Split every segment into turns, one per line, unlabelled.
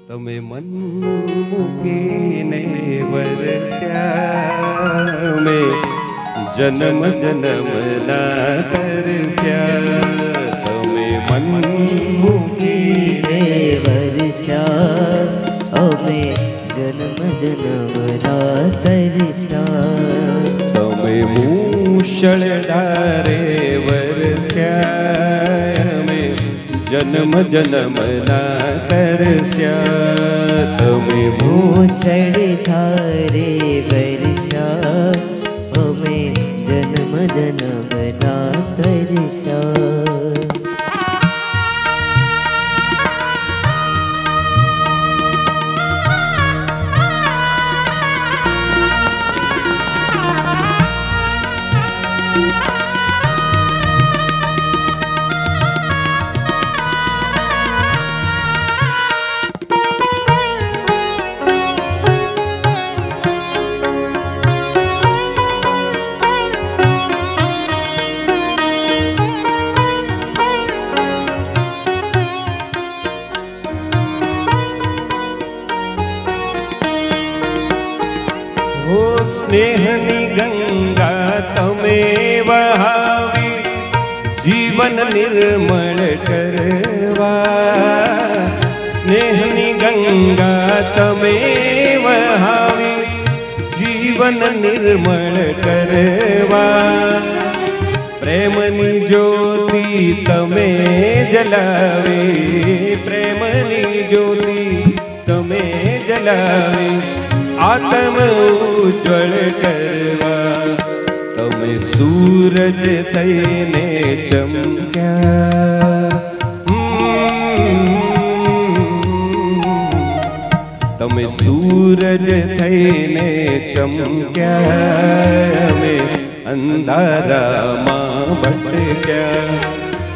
તમે મન મૂકીને વરસ્યા મેં જન્મ જન્મના તરસ્યા તમે મન મૂકીને
વરસ્યા અમે જન્મ જન્મના તરસ્યા
તમે મૂષળધારે વરસ્યા મેં જન્મ જન્મના તરસ્યા તમે
મૂષળધારે વરસ્યા અમે જન્મ જન્મના તરસ્યા
સ્નેહની ગંગા તમે વહાવી જીવન નિર્મળ કરવા સ્નેહની ગંગા તમે વહાવી જીવન નિર્મળ કરવા પ્રેમની જ્યોતિ તમે જલાવી પ્રેમની જ્યોતિ તમે જલાવી આત્મ ઉજ્જવળ કરવા તમે સૂરજ થઈને ચમક્યા તમે સૂરજ થઈને ચમક્યા અમે અંધારામાં ભટક્યા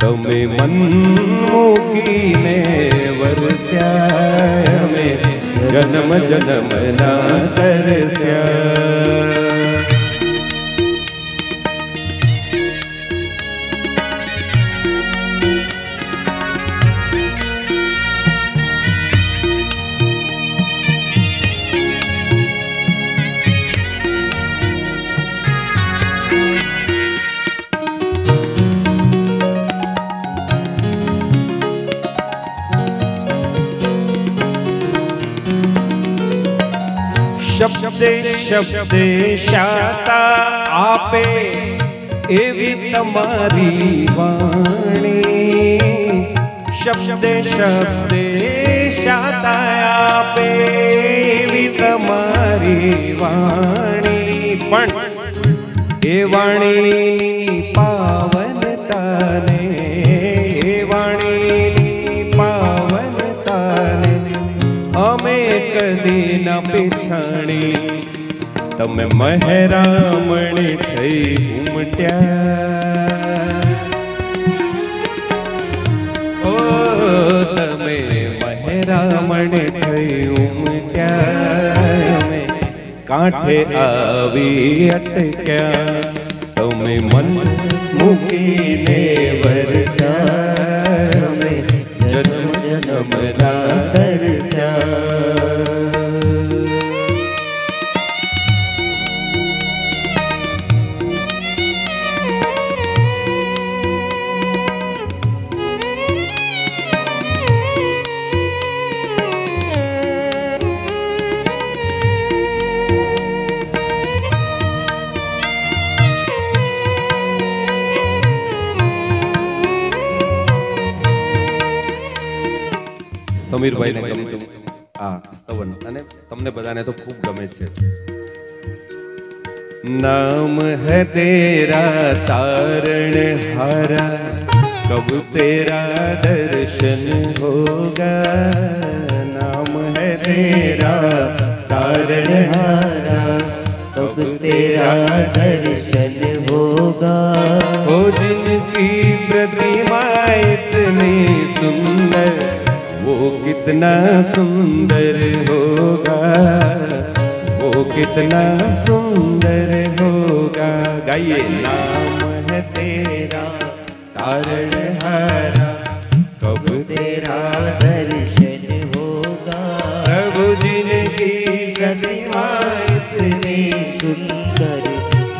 તમે મન મૂકીને વરસ્યા અમે જન્મ જન્મના તરસ્યા શબ્દે શબ્દે શાતા આપે એવી તમારી વાણી શબ્દે શબ્દે શાતા આપે એવી તમારી વાણી પણ એ વાણીની પાવનતાને એ વાણીની પાવનતાને અમે કદી ન પીછાણી તમે મહેરામણી થઈ ઉમટ્યા ઓ તમે મહેરામણી થઈ ઉમટ્યા અમે કાંઠે આવી અટક્યા તમે મન મૂકીને વરસ્યા અમે જન્મ જન્મના તરસ્યા સમીરભાઈને ગમતું આ સ્તવન અને તમને બધાને તો ખૂબ ગમે છે નામ હૈ તેરા તારણ હારા કબ તેરા દર્શન હોગા નામ હૈ તેરા તારણ હારા
कब तेरा दर्शन होगा
ओ जिनकी प्रतिमा इतनी सुंदर वो कितना सुंदर होगा वो कितना सुंदर होगा गाइए नाम है तेरा तारणहारा कब
तेरा दर्शन होगा इतने सुंदर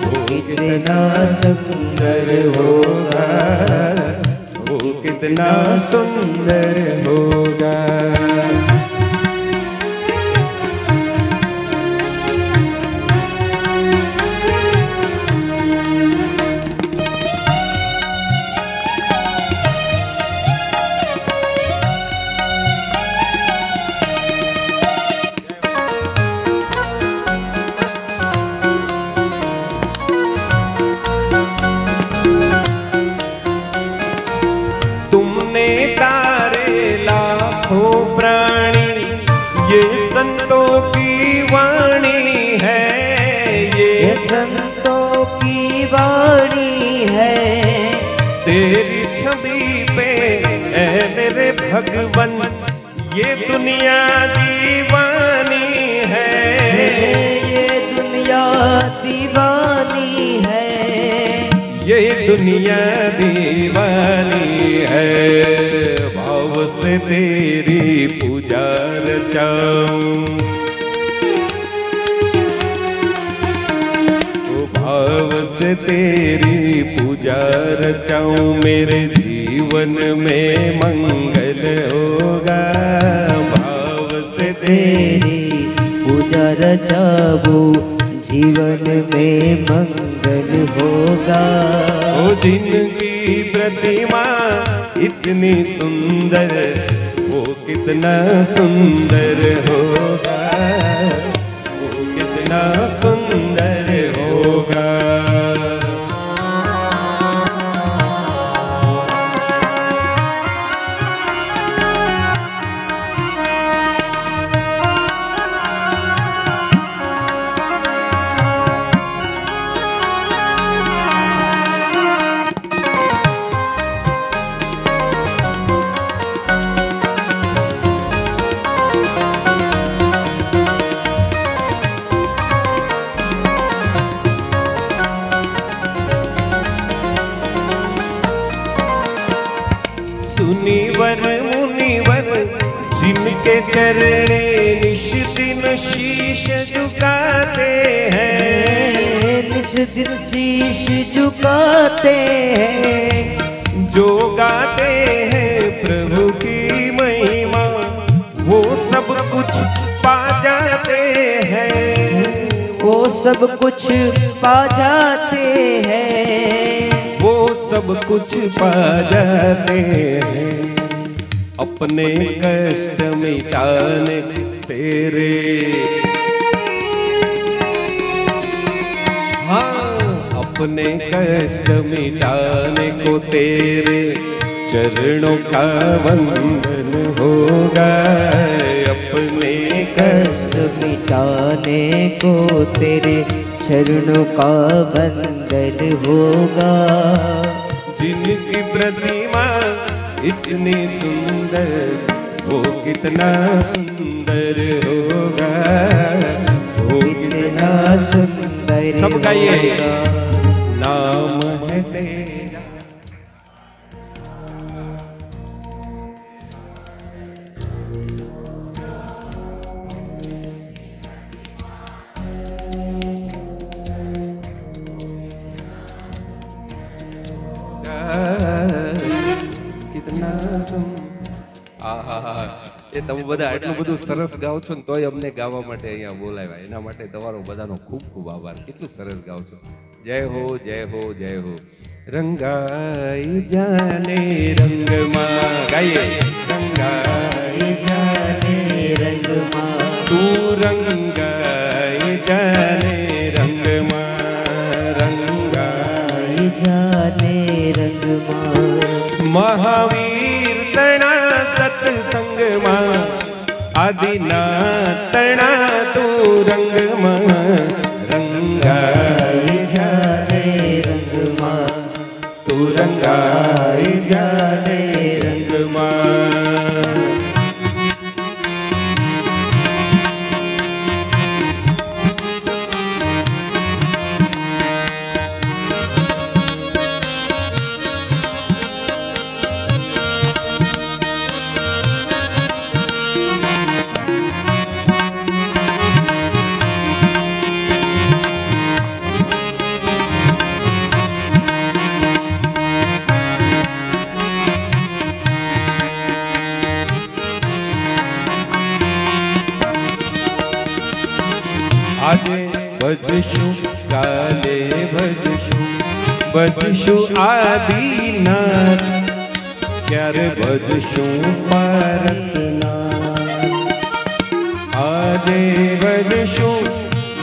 वो कितना सुंदर होगा,
वो कितना सुंदर होगा। तुमने तारे लाखों प्राणी, ये संतों की वाणी है,
ये संतों की वाणी है।
तेरी छवि पे ऐ मेरे भगवन ये दुनिया दीवानी है,
ये दुनिया दीवानी है।
ये दुनिया दीवानी है। भाव से तेरी पूजा रचाऊं, ओ भाव से तेरी पूजा रचाऊं, मेरे जीवन में मंगल होगा। भाव से
तेरी पूजा रचाओ, जीवन में मंगल होगा।
ओ जिनकी प्रतिमा इतनी सुंदर, वो कितना सुंदर होगा, वो कितना सुंदर होगा। सुनिवर मुनिवर जिनके चरणे निश दिन शीश झुकाते हैं,
निश दिन शीश झुकाते हैं।
जो गाते हैं प्रभु की महिमा, वो सब कुछ पा जाते हैं,
वो सब कुछ पा जाते हैं।
वो सब कुछ पा जाते हैं। अपने कष्ट मिटाने तेरे, हाँ अपने कष्ट मिटाने को तेरे चरणों का वंदन होगा। अपने
कष्ट मिटाने को तेरे चरणों का वंदन होगा।
जिनकी प्रतिमा इतनी सुंदर, वो कितना सुंदर होगा, वो
कितना सुंदर
सब गाइए।
होगा।
नाम है तेरा, कितना એ તમે બધા એટલું બધું સરસ ગાઓ છો ને તોય અમને ગાવા માટે અહીંયા બોલાવ્યા, એના માટે તમારો બધાનો ખૂબ ખૂબ આભાર. કેટલું સરસ ગાઓ છો. જય હો જય હો જય હો. રંગાઈ જાને રંગમાં, ગાઈએ. રંગાઈ
जाने रंगमा,
તું રંગાઈ જાને રંગમાં, રંગાઈ
जाने रंगमा।
મહાવીર તણા સત્સંગમાં, આદિના તણા તું રંગમાં, રંગાઈ
जाने रंगमा,
તું રંગાઈ જાને રંગમાં. આજે ભજશું કાલે ભજશું ભજશું આદિનાથ ક્યારે ભજશું પારસનાથ આજે ભજશું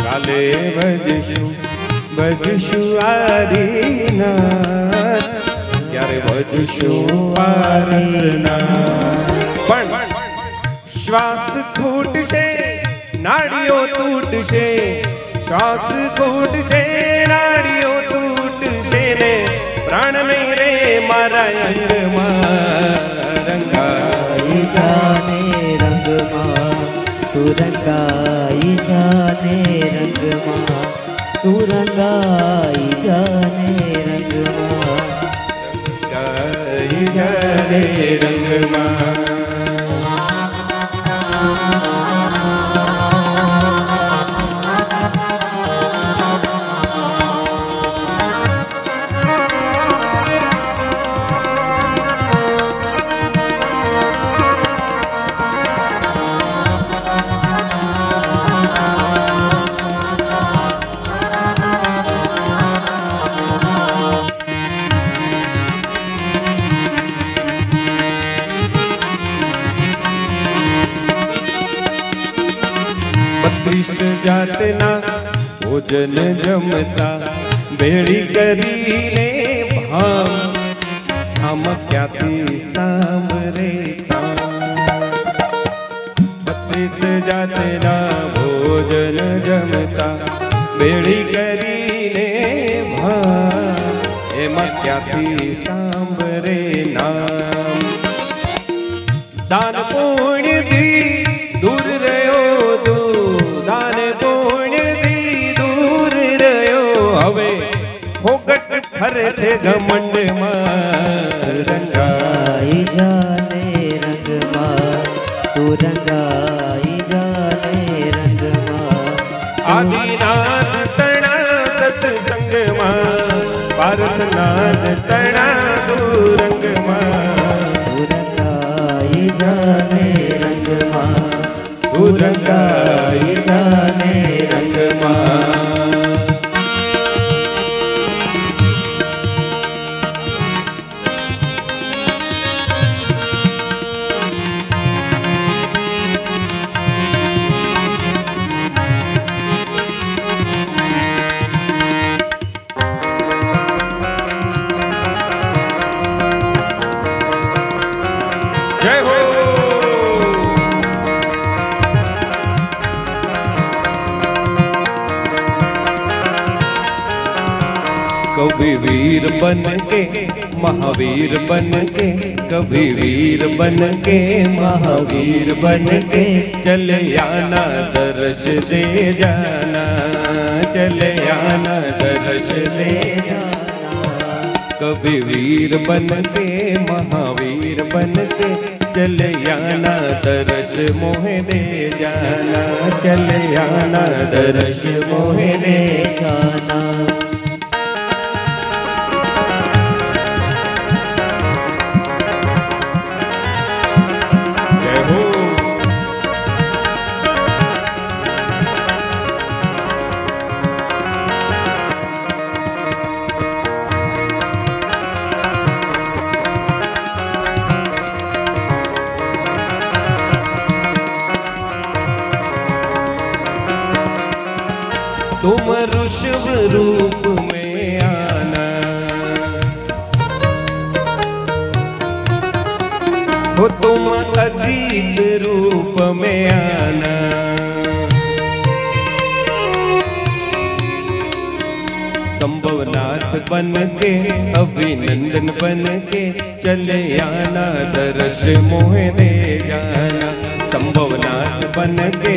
કાલે ભજશું ભજશું આદિનાથ ક્યારે ભજશું પારસનાથ પણ શ્વાસ છૂટશે નાડીઓ તૂટશે શ્વાસ છૂટશે નાડીઓ તૂટશે ને પ્રાણ નહીં રે મારા અંગમાં રંગાઈ
જાને રંગમાં તું રંગાઈ જાને રંગમાં તું રંગાઈ જાને રંગમાં
રંગાઈ જાને રંગમાં જાતના ભોજન જમતા ભેળી કરીને ભાવ આમ ક્યાંથી સાંભળે 32 જાતના ભોજન જમતા ભેળી કરીને ભાવ એમાં ક્યાંથી સાંભળે નામ દાન પુણ્યથી દૂર રહ્યો તો દાન પુણ્યથી દૂર રહ્યો હવે ફોકટ ફરે છે ઘમંડમાં
રંગાઈ જાને રંગમાં તું રંગાઈ જાને રંગમાં
આદિનાથ તણા સત્સંગમાં પારસનાથ તણા દુરંગમાં
તું રંગાઈ જાને રંગમાં
તું રંગાઈ જાને રંગમાં જય હો कभी वीर बन के महावीर बन के कभी वीर बन के महावीर बन के चले आना दर्श दे जाना चले आना दर्श दे जाना कभी वीर बन के महावीर बन के चले आना दर्श मोहे दे जाना चले आना दर्श मोहे दे जाना तुम ऋषभ रूप में आना हो तुम अजीत रूप में आना संभवनाथ बन के अभिनंदन बन के चले आना दर्श मोहे दे जाना संभवनाथ बन के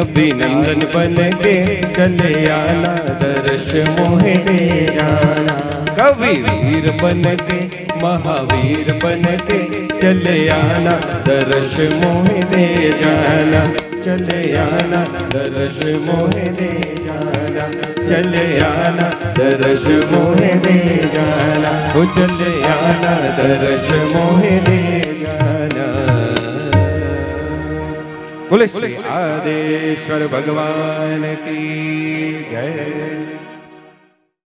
अभिनंदन बन के चले आना दर्श मोहे दे जाना कवि वीर बन के महावीर बन के चले आना दर्श मोहे दे जाना चले आना दर्श मोहे दे जाना चले आना दर्श मोहे दे जाना हो चले आना दर्श मोहे दे जाना બોલે શ્રી આદેશ્વર ભગવાન કી જય.